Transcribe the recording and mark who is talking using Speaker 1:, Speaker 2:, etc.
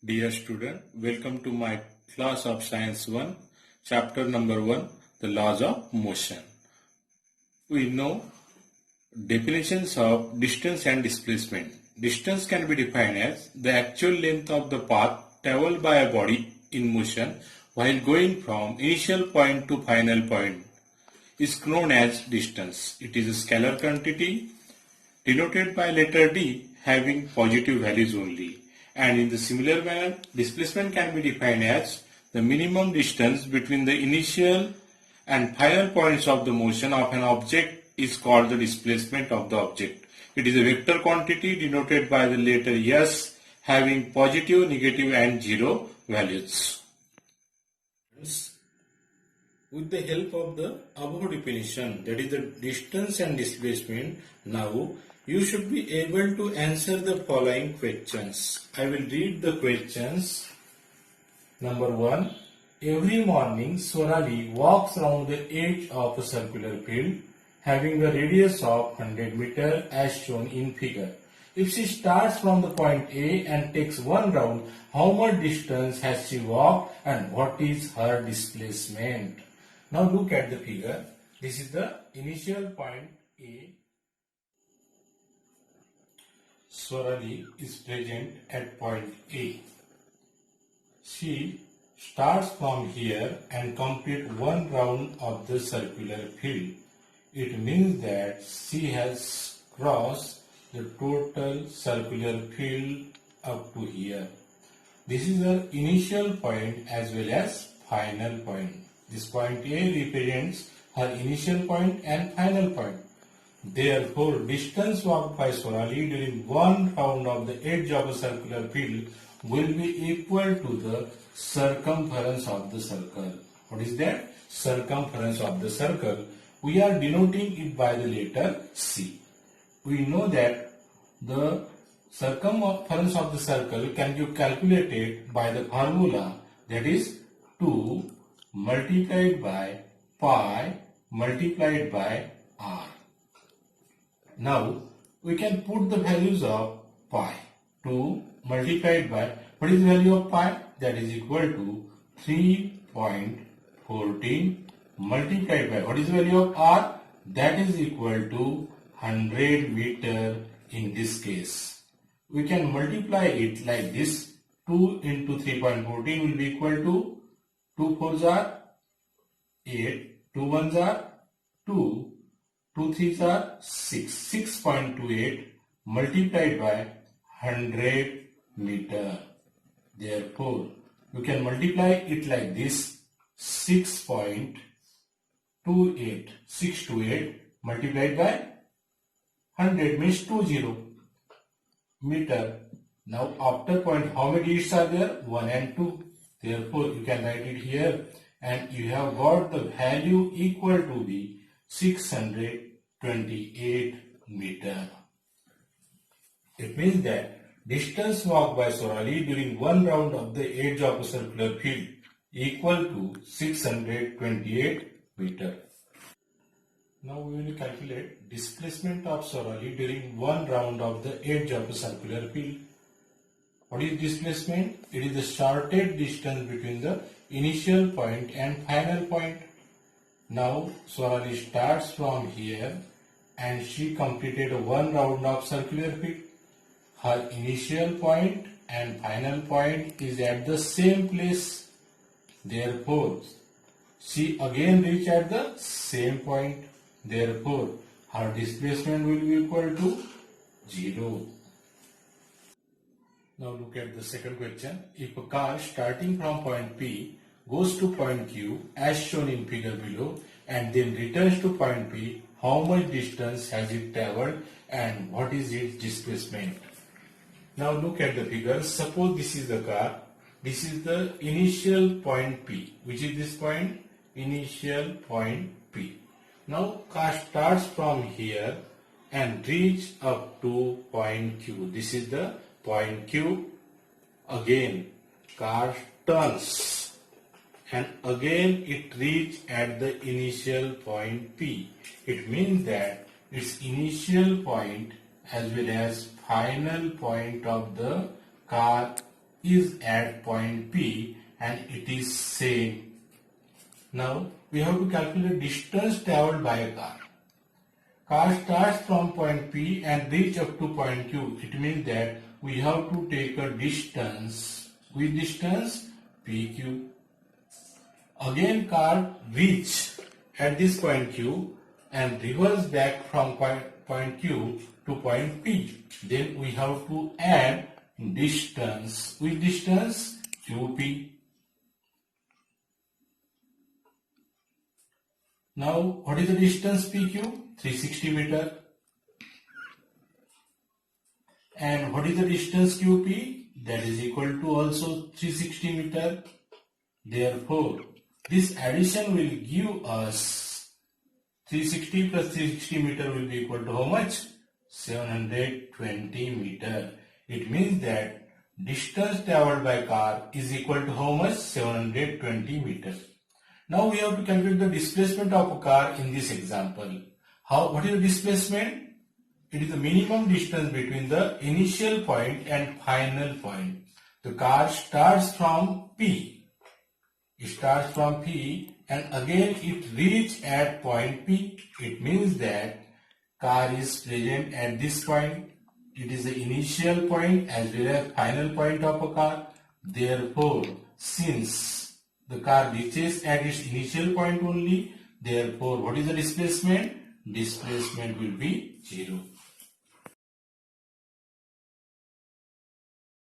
Speaker 1: Dear student, welcome to my class of Science 1, chapter number 1, the laws of motion. We know definitions of distance and displacement. Distance can be defined as the actual length of the path traveled by a body in motion while going from initial point to final point is known as distance. It is a scalar quantity denoted by letter D having positive values only. And in the similar manner, displacement can be defined as the minimum distance between the initial and final points of the motion of an object is called the displacement of the object. It is a vector quantity denoted by the letter S having positive, negative and zero values. With the help of the above definition, that is the distance and displacement, now you should be able to answer the following questions. I will read the questions. Number 1. Every morning Sonali walks around the edge of a circular field having a radius of 100 meter as shown in figure. If she starts from the point A and takes one round, how much distance has she walked and what is her displacement? Now look at the figure. This is the initial point A. Sonali is present at point A. She starts from here and completes one round of the circular field. It means that she has crossed the total circular field up to here. This is her initial point as well as final point. This point A represents her initial point and final point. Therefore, distance walked by Sonali during one round of the edge of a circular field will be equal to the circumference of the circle. What is that? Circumference of the circle. We are denoting it by the letter C. We know that the circumference of the circle can be calculated by the formula, that is 2 multiplied by pi multiplied by r. Now we can put the values of pi. 2 multiplied by, what is the value of pi? That is equal to 3.14 multiplied by, what is the value of r? That is equal to 100 meter in this case. We can multiply it like this. 2 into 3.14 will be equal to 2 4s are 8, 2 1s are 2, 2 3s are 6. 6.28 multiplied by 100 meter. Therefore, you can multiply it like this. 6.28. 628 multiplied by 100 means 20 meter. Now after point, how many digits are there? 1 and 2. Therefore, you can write it here and you have got the value equal to be 628 meter. It means that distance walked by Sonali during one round of the edge of a circular field equal to 628 meter. Now we will calculate displacement of Sonali during one round of the edge of a circular field. What is displacement? It is the shortest distance between the initial point and final point. Now Sonali starts from here and she completed one round of circular field. Her initial point and final point is at the same place. Therefore, she again reached at the same point. Therefore, her displacement will be equal to 0. Now look at the second question. If a car starting from point P goes to point Q as shown in figure below and then returns to point P, how much distance has it traveled and what is its displacement? Now look at the figure. Suppose this is the car. This is the initial point P. Which is this point? Initial point P. Now car starts from here and reach up to point Q. This is the point Q. Again car turns and again it reach at the initial point P. It means that its initial point as well as final point of the car is at point P and it is same. Now we have to calculate distance traveled by a car. Car starts from point P and reach up to point Q. It means that we have to take a distance. Which distance? PQ. Again car reach at this point Q and reverse back from point Q to point P. Then we have to add distance. Which distance? QP. Now what is the distance PQ? 360 meter. And what is the distance QP? That is equal to also 360 meter. Therefore, this addition will give us 360 plus 360 meter will be equal to how much? 720 meter. It means that distance traveled by car is equal to how much? 720 meters. Now we have to calculate the displacement of a car in this example. What is the displacement? It is the minimum distance between the initial point and final point. The car starts from P. It starts from P and again it reaches at point P. It means that car is present at this point. It is the initial point as well as final point of a car. Therefore, since the car reaches at its initial point only, therefore what is the displacement? Displacement will be 0.